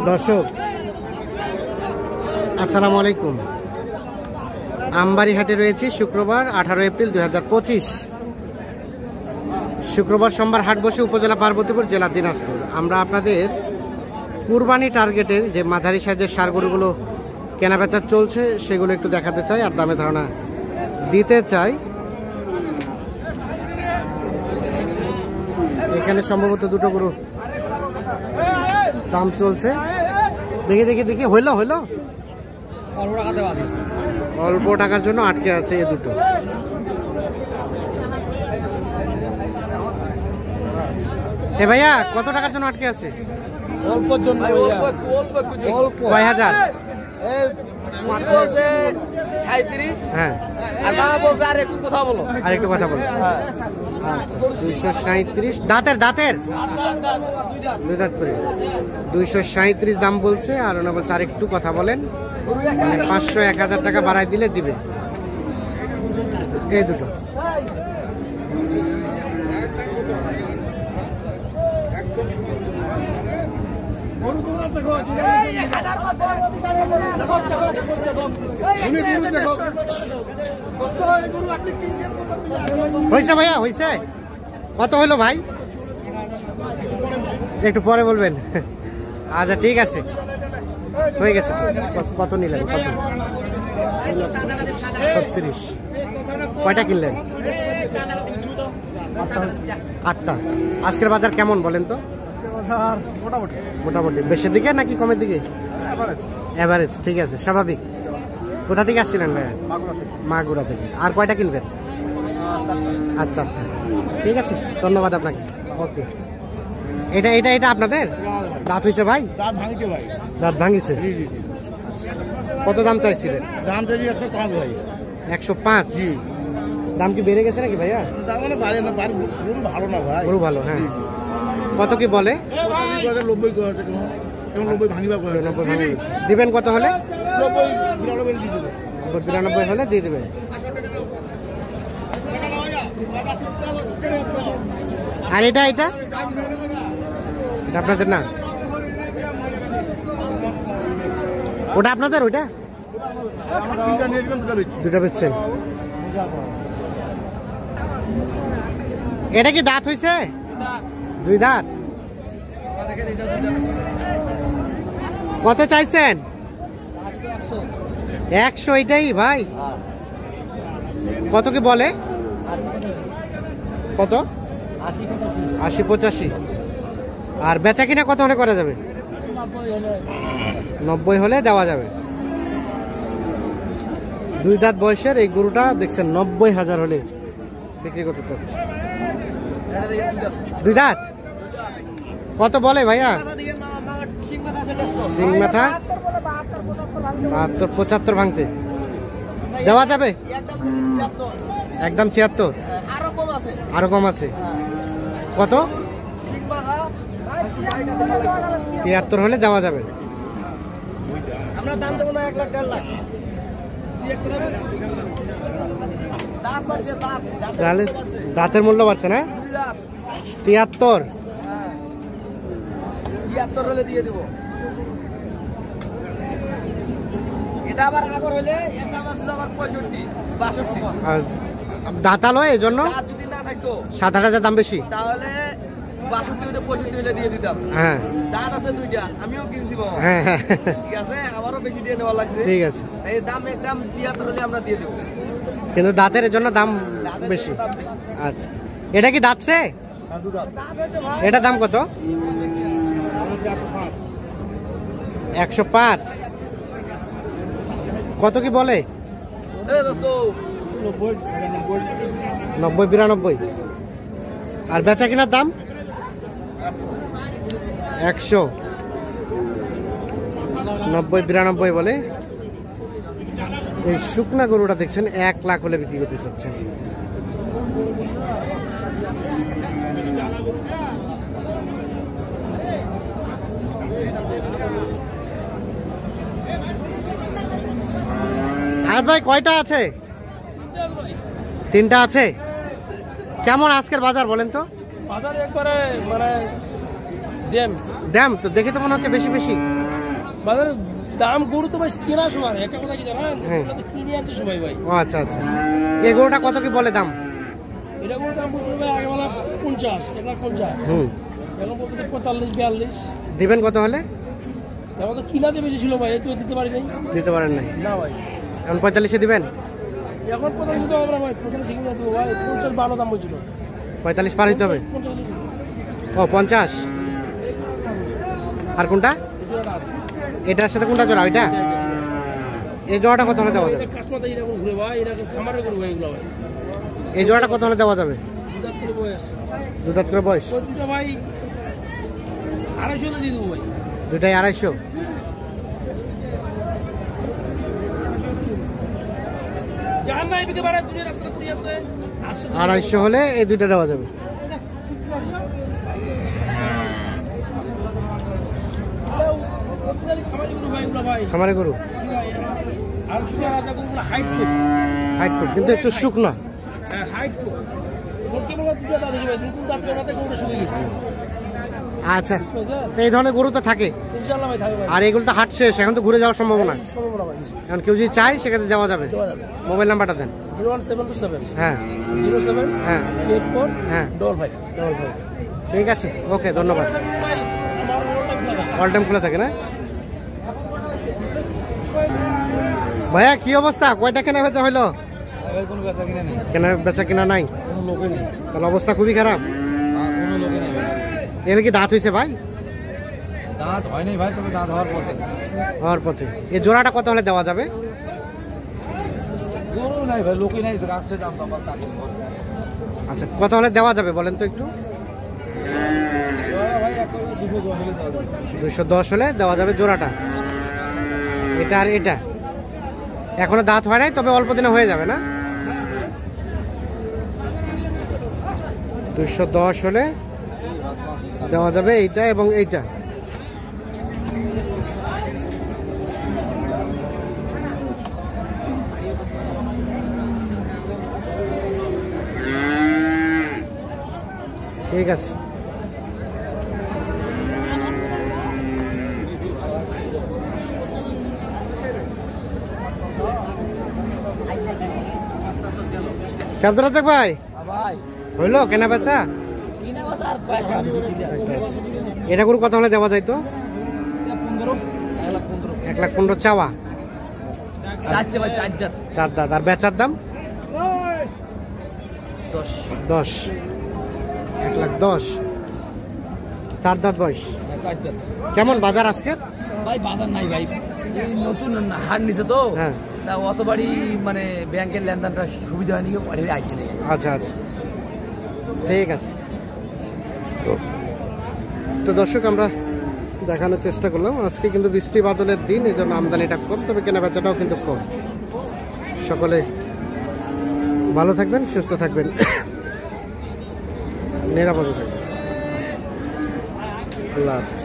দর্শক আসসালামু আলাইকুম। আমবাড়ি হাটে রয়েছে শুক্রবার 18 এপ্রিল 2025। শুক্রবার সোমবার হাট বসে উপজেলা পার্বতীপুর, জেলা দিনাজপুর। আমরা আপনাদের কুরবানি টার্গেটে যে মাঝারি সাইজের ষাঁড় গরুগুলো কেনাবেচা চলছে সেগুলো একটু দেখাতে চাই আর দামে ধারণা দিতে চাই। এখানে সম্ভবত দুটো গরু দাম চলছে। দেখি হইলো অল্প টাকার জন্য আটকে আছে এ দুটো। এ ভাইয়া কত টাকার জন্য আটকে আছে? অল্পর জন্য কয় হাজার? 37। হ্যাঁ, আর একটু কথা বলো। আচ্ছা, 237 দাঁতের দুই দাঁত করে 237 দাম বলছে। আর ওনা বলছে আর একটু কথা বলেন, 500-1000 টাকা বাড়াই দিলে দিবে। এই দুটো হয়েছে ভাইয়া, হয়েছে কত হলো ভাই? একটু পরে বলবেন। আচ্ছা ঠিক আছে, হয়ে গেছে। কত নিলেন? 36। কয়টা কিনলেন? 8টা। আজকের বাজার কেমন বলেন তো? মোটামুটি বেশির দিকে নাকি কমের দিকে? এভারেজ। ঠিক আছে, স্বাভাবিক। কোথা থেকে আসছিলেন ভাই? মাগুরা থেকে। আর কয়টা কিনবেন? আচ্ছা, ঠিক আছে, ধন্যবাদ আপনাকে। ওকে, এটা আপনাদের দাঁত হয়েছে ভাই? দাঁত ভাঙিছে। কত দাম চাইছিলেন? দাম চাইছি 105 ভাই। 105? দাম কি বেড়ে গেছে নাকি ভাইয়া? দাম মানে বাড়ে না, গরু ভালো না ভাই। গরু ভালো, হ্যাঁ। কত কি বলে? 90 করে আছে, 90 ভাঙিবা করে। 90 ভাঙি দিবেন। কত হলে? 92 হলে দিয়ে দেবেন। আর এটা আপনাদের না? ওটা আপনাদের? ওইটা দুটা বেচছেন। এটা কি দাঁত হয়েছে? 2 দাঁত। কত চাইছেন? 100। এটাই ভাই? কত কি বলে? কত? 80-85। আর বেচা কিনা কত হলে করা যাবে? 90 হলে দেওয়া যাবে। 2 দাঁত বয়সের এই গরুটা দেখছেন 90,000 হলে বিক্রি করতে চাচ্ছে। 2 দাঁত। কত বলে ভাইয়া? সিং মাথা 72-75 ভাঙতে দেওয়া যাবে? একদম 76। আরো কম আছে। কত? 73 হলে দেওয়া যাবে। আমরা দাম দেবো না 1 লাখ 1.5 লাখ। তাহলে দাঁতের মূল্য বাড়ছে না? 73। 73 হলে দিয়ে দেবো। এটা আবার আগর হলে এর দাম আসলে আবার 65-62। আর দাঁতালো এই জন্য যদি না থাকতো 7-8 দাম বেশি, তাহলে 62-65 হলে দিয়ে দিতাম। হ্যাঁ, দাঁত আছে 2টা, আমিও কিনছি বাবা। হ্যাঁ, ঠিক আছে, আমারও বেশি দিয়ে নেওয়া লাগছে। ঠিক আছে। এই দাম একদম 73 হলে আমরা দিয়ে দেবো, কিন্তু দাঁতের জন্য দাম বেশি। আচ্ছা, এটা কি দাঁতছে? এটা দাম কত? 105। কত কি বলে? 90-92। আর বেচা কিনার দাম 100। 90-92 বলে। এই শুকনা গরুটা দেখছেন 1 লাখ হলে বিক্রি করতে চাচ্ছেন। আর ভাই কয়টা আছে? 3টা আছে। কেমন আজকের বাজার বলেন তো? বাজার একবারে মানে ড্যাম তো দেখে তো মনে হচ্ছে বেশি বেশি। বাজারে দাম গরু তো ভাই কেনার সময় একটা কথা কি জানেন, কিনে আনছে সময় ভাই। ও আচ্ছা আচ্ছা, এই গরুটা কত কি বলে দাম? এটা গরু দাম বলতে ভাই আগে বলা 50, 1,50,000। এখন বলতে 45-42 দিবেন কত হলে? এখন তো কিনাতে বেশি ছিল ভাই, এত দিতে পারি নাই। দিতে পারেন নাই? না ভাই, এখন 45-এ দিবেন? এখন 45 তো আমরা ভাই 45 কিনে দেবো ভাই, 50 12 দাম বলছিল। 45 পার হইতে হবে? ও 50। আর কোনটা? এটার সাথে কোনটা জোড়া? ওইটা? এই জোড়াটা কত হলে দেওয়া যাবে? কাস্টমার এটা ঘুরে ভাই, এটা খামারে গরু ভাই এগুলো ভাই। এই জোড়াটা কত হলে দেওয়া যাবে? 2 দাঁত করে বয়স। 2 দাঁত করে বয়স? ওই দুটো ভাই 250 দিয়ে দেবো ভাই। দুটাই 250? জান নাই বিকে বাড়া দুনিয়া রাস্তা পড়ে আছে। 250 হলে এই দুইটা দেওয়া যাবে। খামারে গরু আর শুকনো রাজা গরুগুলো হাইট খুব, হাইট খুব, কিন্তু একটু শুকনো। হ্যাঁ হাইট খুব। ওর কেবল দুটো দাঁত আছে ভাই, দুটো দাঁতে দাঁতে গরুটা শুকিয়ে গেছে। আচ্ছা, তো এই ধরনের গরু তো থাকে ইনশাআল্লাহ ভাই থাকবে ভাই। আর এগুলো তো হাট শেষ, এখন তো ঘুরে যাওয়ার সম্ভাবনা। সম্ভাবনা ভাই এখন কেউ যদি চায় সেক্ষেত্রে দেওয়া যাবে। দেওয়া যাবে। মোবাইল নাম্বারটা দেন। 01727 হ্যাঁ 07 হ্যাঁ 84 হ্যাঁ 55। ঠিক আছে, ওকে, ধন্যবাদ। ভাই আমার ওটা খোলা থাকে। অল টাইম খোলা থাকে না? ভাইয়া কি অবস্থা? কয়টা কেনা বেচা হইলো? কোনো বেচা কিনে নেই, কেনা বেচা কিনা নাই? কোনো লোকে নেই, তাহলে অবস্থা খুবই খারাপ। কোনো লোকে নেই ভাই। এর কি দাঁত হয়েছে ভাই? দাঁত হয় নাই ভাই, তবে দাঁত হওয়ার পথে। হওয়ার পথে। এই জোড়াটা কত হলে দেওয়া যাবে? গরু নাই ভাই, লোকই নাই, রাখছে দাম তো আচ্ছা, কত হলে দেওয়া যাবে বলেন তো একটু? ভাই একটা 210 হলে দেওয়া যাবে। 210 হলে দেওয়া যাবে জোড়াটা। এটা আর এটা এখনো দাঁত হয় নাই, তবে অল্প দিনে হয়ে যাবে না? 210 হলে দেওয়া যাবে এইটা এবং এইটা। ঠিক আছে। কেমন ভাই? ভাই হইলো কেনা বেচা? কিনা বেচা আর কয়েকটা এটা গরু কত হলে দেওয়া যায় তো? 15, 1,15,000 চাওয়া? চাচ্ছে ভাই 4 দাঁত। 4 দাঁত। আর বেচার দাম? 10। 1,10,000। 4 দাঁত বয়স। 4 দাঁত। কেমন বাজার আজকের? ভাই বাজার নাই ভাই, এই নতুন হাট নিছে তো, হ্যাঁ। তা অতবারই মানে ব্যাংকের লেনদেনটা সুবিধা হয়নি, পরে আইছে। আচ্ছা আচ্ছা, ঠিক আছে। তো দর্শক, আমরা দেখানোর চেষ্টা করলাম আজকে কিন্তু বৃষ্টি বাদলের দিন, এই জন্য আমদানিটা কম, তবে কেনা বেচাটাও কিন্তু কম। সকলে ভালো থাকবেন, সুস্থ থাকবেন, নিরাপদে থাকবেন। আল্লাহ হাফেজ।